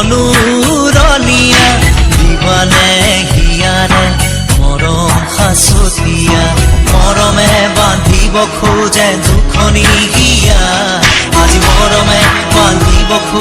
মনুৰণীয়া দিবানে হিয়াৰে মৰম সাঁচতীয়া মৰমে বান্ধিব খোজে দুখনি হিয়া আজি মৰমে বান্ধিব খোজে